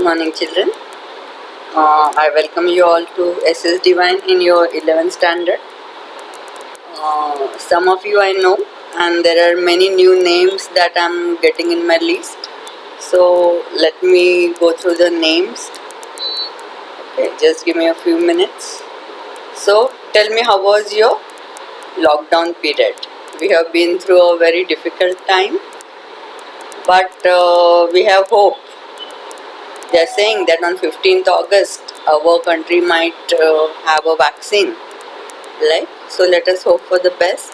morning, children. I welcome you all to SS Divine in your 11th standard. Some of you I know, and there are many new names that I'm getting in my list. So let me go through the names. Okay, just give me a few minutes. So tell me, how was your lockdown period? We have been through a very difficult time, but we have hope. They are saying that on 15th August our country might have a vaccine, right? So let us hope for the best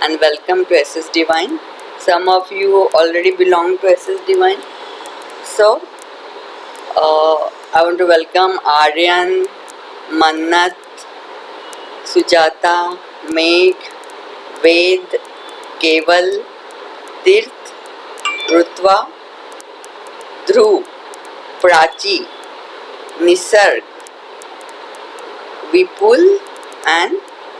and welcome to SS Divine. Some of you already belong to SS Divine. So I want to welcome Aryan, Mannat, Sujata, Megh, Ved, Keval, Tirth, Rutva, Dhruv, Prachi, Nisarg, Vipul and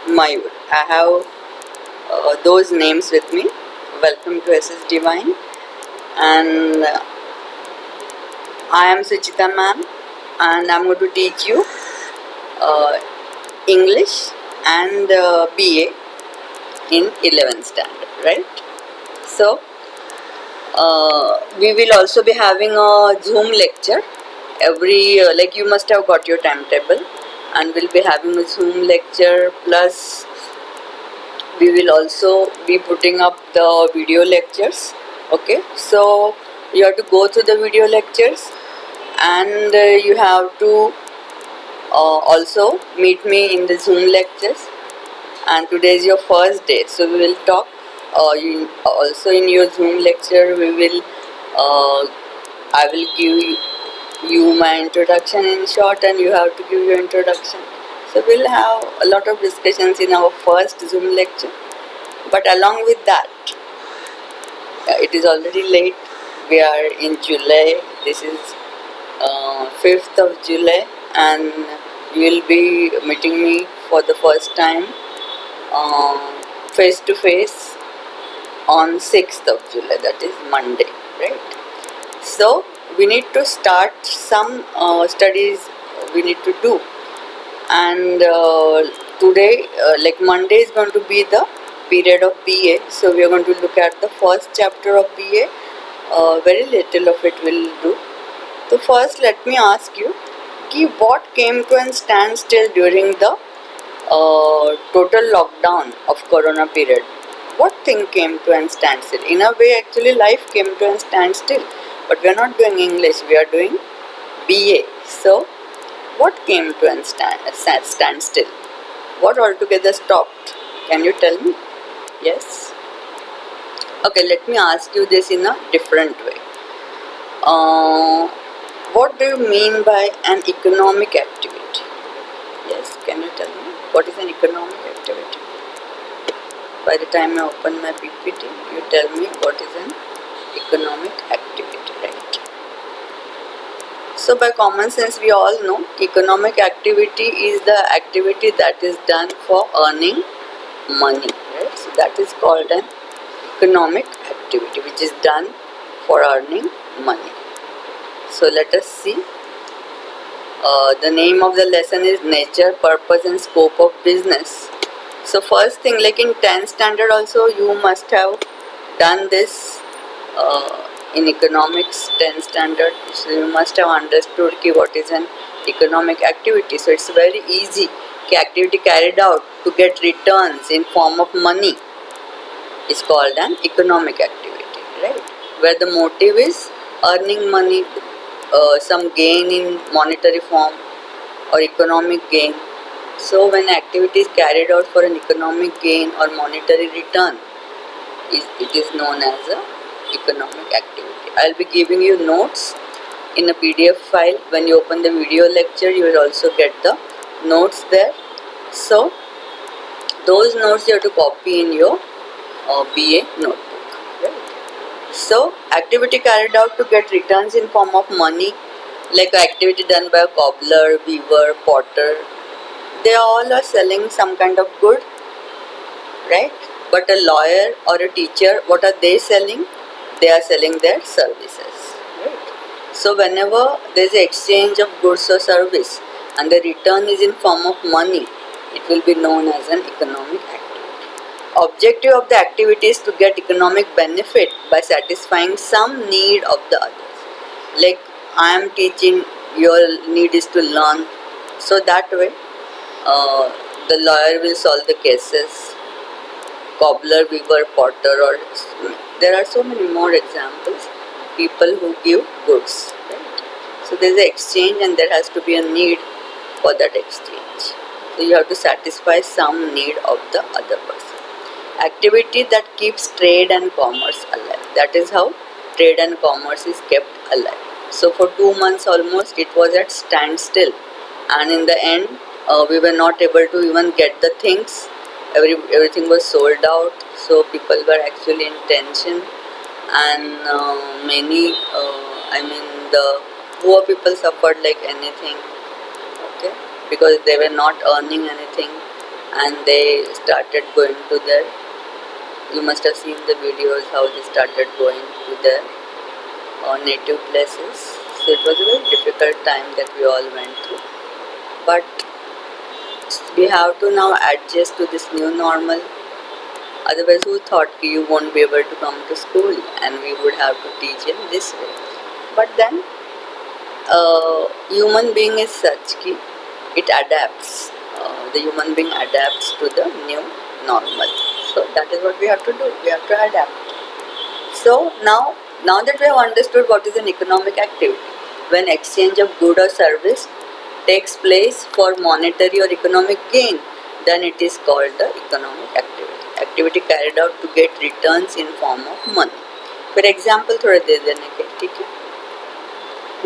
Mayur. I have those names with me. Welcome to SS Divine, and I am Suchita ma'am, and I'm going to teach you English and BA in 11th standard, right? So we will also be having a Zoom lecture every like you must have got your timetable, and we'll be having a Zoom lecture, plus we will also be putting up the video lectures. Okay, so you have to go through the video lectures, and you have to also meet me in the Zoom lectures. And today is your first day, so we will talk also in your Zoom lecture. We will I will give you my introduction in short, and you have to give your introduction. So we'll have a lot of discussions in our first Zoom lecture. But along with that, it is already late. We are in July. This is 5th of July, and you will be meeting me for the first time face to face on 6th of July, that is Monday, right? So we need to start some studies we need to do, and today like Monday is going to be the period of BA, so we are going to look at the first chapter of BA. Very little of it will do. So first let me ask you, what came to an standstill during the total lockdown of corona period? What thing came to an standstill? In a way, actually life came to an standstill, but we are not doing English, we are doing BA. So what came to an standstill? What altogether stopped? Can you tell me? Yes? Okay, let me ask you this in a different way. What do you mean by an economic activity? Yes, can you tell me what is an economic activity? By the time I open my PPT, you tell me what is an economic activity, right? So by common sense, we all know economic activity is the activity that is done for earning money, right? So that is called an economic activity, which is done for earning money. So let us see. The name of the lesson is Nature, Purpose and Scope of Business. So first thing, like in 10th standard also, you must have done this in economics 10th standard. So you must have understood what is an economic activity. So it's very easy. Activity carried out to get returns in form of money is called an economic activity, right? Where the motive is earning money, some gain in monetary form or economic gain. So when activity is carried out for an economic gain or monetary return, it is known as a economic activity. I'll be giving you notes in a PDF file. When you open the video lecture, you will also get the notes there. So those notes you have to copy in your BA notebook, right? So activity carried out to get returns in form of money, like activity done by a cobbler, weaver, potter. They all are selling some kind of good, right? But a lawyer or a teacher, what are they selling? They are selling their services, right? So whenever there is an exchange of goods or service and the return is in form of money, it will be known as an economic activity. Objective of the activity is to get economic benefit by satisfying some need of the others. Like I am teaching, your need is to learn. So that way, the lawyer will solve the cases, cobbler, weaver, potter, or there are so many more examples. People who give goods, right? So there is an exchange, and there has to be a need for that exchange. So you have to satisfy some need of the other person. Activity that keeps trade and commerce alive. That is how trade and commerce is kept alive. So for 2 months almost, it was at standstill, and in the end, we were not able to even get the things. Everything was sold out, so people were actually in tension, and many, the poor people suffered like anything. Okay, because they were not earning anything, and they started going to their, you must have seen the videos how they started going to their native places. So it was a very difficult time that we all went through, but we have to now adjust to this new normal. Otherwise, who thought you won't be able to come to school and we would have to teach in this way? But then, human being is such ki it adapts. The human being adapts to the new normal. So that is what we have to do. We have to adapt. So now that we have understood what is an economic activity, when exchange of good or service takes place for monetary or economic gain, then it is called the economic activity. Activity carried out to get returns in form of money. For example, थोड़ा दे देने के, ठीक है?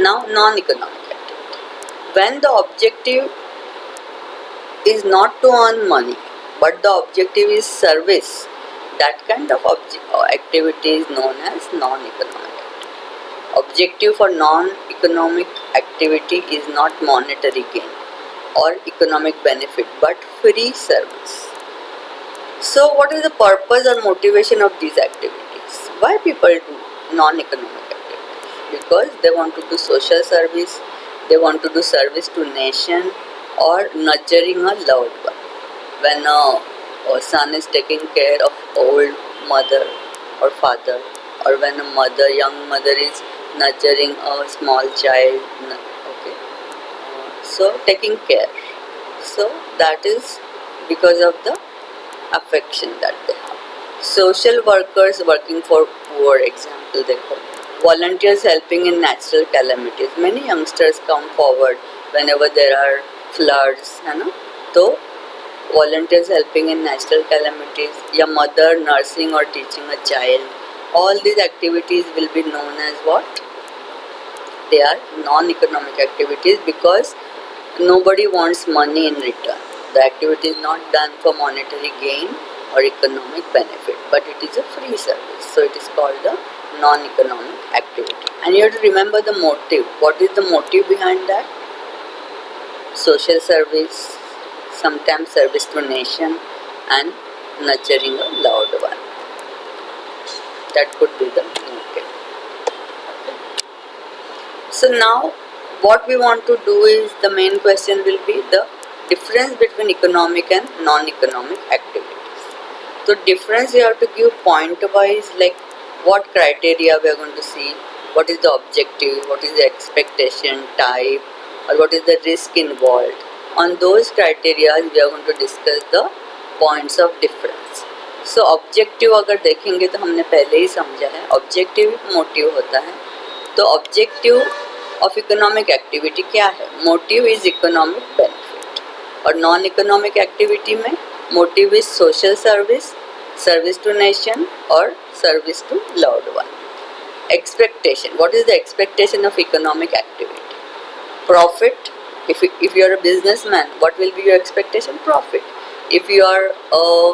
Now non-economic activity. When the objective is not to earn money, but the objective is service, that kind of activity is known as non-economic activity. Objective for non-economic activity is not monetary gain or economic benefit, but free service. So what is the purpose or motivation of these activities? Why people do non-economic activities? Because they want to do social service, they want to do service to nation, or nurturing a loved one. When a son is taking care of old mother or father, or when a young mother is nurturing a small child, okay, so taking care. So that is because of the affection that they have. Social workers working for poor, example देखो. Volunteers helping in natural calamities. Many youngsters come forward whenever there are floods, है ना? तो volunteers helping in natural calamities, या mother nursing or teaching a child. All these activities will be known as what? They are non-economic activities because nobody wants money in return. The activity is not done for monetary gain or economic benefit, but it is a free service. So it is called a non-economic activity. And you have to remember the motive. What is the motive behind that? Social service, sometimes service to nation, and nurturing a loved one. That could be the motive. So now what we want to do is, the main question will be the difference between economic and non-economic activities. So difference you have to give point wise, like what criteria we are going to see, what is the objective, what is the expectation type, or what is the risk involved. On those criteria we are going to discuss the points of difference. So objective अगर देखेंगे तो हमने पहले ही समझा है, objective motive होता है. तो ऑब्जेक्टिव ऑफ इकोनॉमिक एक्टिविटी क्या है? Motive is economic benefit. और नॉन इकोनॉमिक एक्टिविटी में motive is social service, service to nation और service to loved one. Expectation. What is the expectation of economic activity? Profit. If you are a businessman, what will be your expectation? Profit. If you are a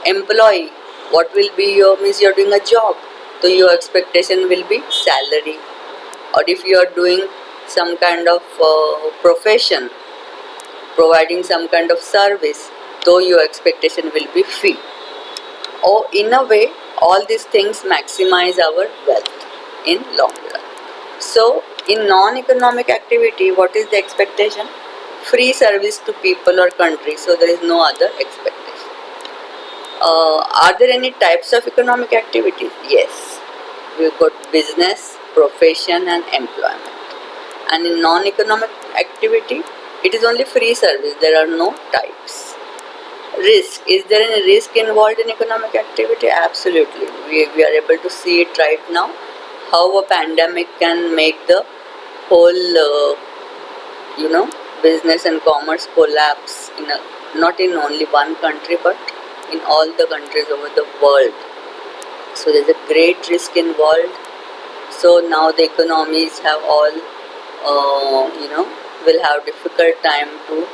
employee, what will be your, means you are doing a job, so your expectation will be salary. Or if you are doing some kind of profession, providing some kind of service, so your expectation will be fee. Or in a way, all these things maximize our wealth in long run. So In non-economic activity, what is the expectation? Free service to people or country, so there is no other expectation. Are there any types of economic activities? Yes. We've got business, profession and employment. And in non-economic activity, it is only free service. There are no types. Risk. Is there any risk involved in economic activity? Absolutely. We are able to see it right now, how a pandemic can make the whole, business and commerce collapse not in only one country but in all the countries over the world. So there's a great risk involved. So now the economies have all, will have difficult time to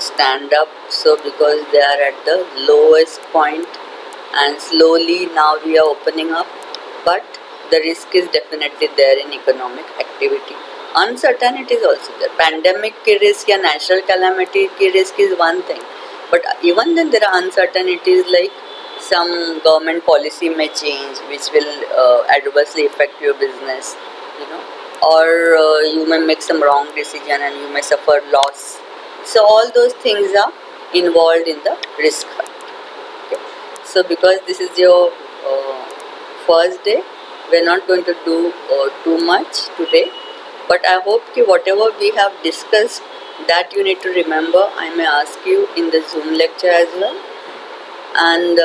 stand up. So because they are at the lowest point, and slowly now we are opening up, but the risk is definitely there in economic activity. Uncertainty is also there. Pandemic ki risk या natural calamity ki risk is one thing, but even then there are uncertainties like some government policy may change which will adversely affect your business, or you may make some wrong decision and you may suffer loss. So all those things are involved in the risk factor. Okay. So because this is your first day, we're not going to do too much today, but I hope that whatever we have discussed, that you need to remember. I may ask you in the Zoom lecture as well, and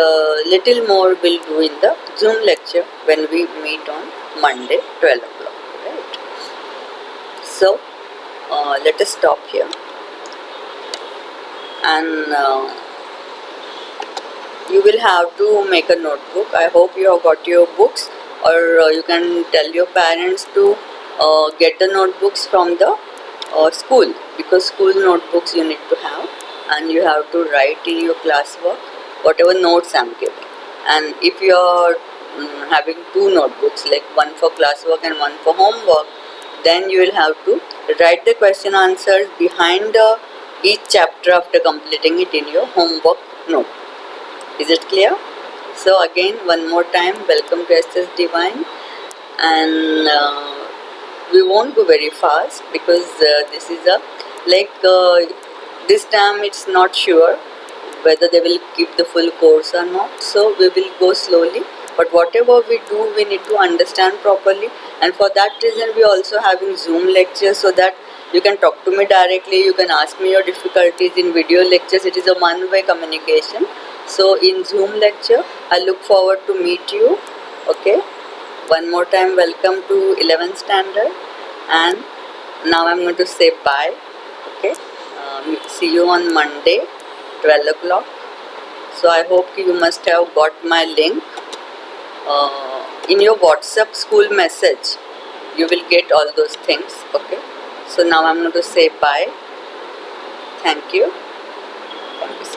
little more we'll do in the Zoom lecture when we meet on Monday 12 o'clock, right? So let us stop here, and you will have to make a notebook. I hope you have got your books, or you can tell your parents to get the notebooks from the school, because school notebooks you need to have, and you have to write in your classwork whatever notes I'm giving. And if you are having two notebooks, like one for classwork and one for homework, then you will have to write the question answers behind each chapter after completing it in your homework note. Is it clear? So again, one more time, welcome to SS Divine, and we won't go very fast because this is a this time it's not sure whether they will keep the full course or not. So we will go slowly, but whatever we do, we need to understand properly, and for that reason we also having Zoom lectures, so that you can talk to me directly, you can ask me your difficulties. In video lectures it is a one-way communication. So in Zoom lecture I look forward to meet you. Okay, one more time, welcome to 11th standard, and now I'm going to say bye. Okay, see you on Monday 12 o'clock. So I hope you must have got my link in your WhatsApp school message. You will get all those things. Okay, so now I'm going to say bye. Thank you. Thank you so much.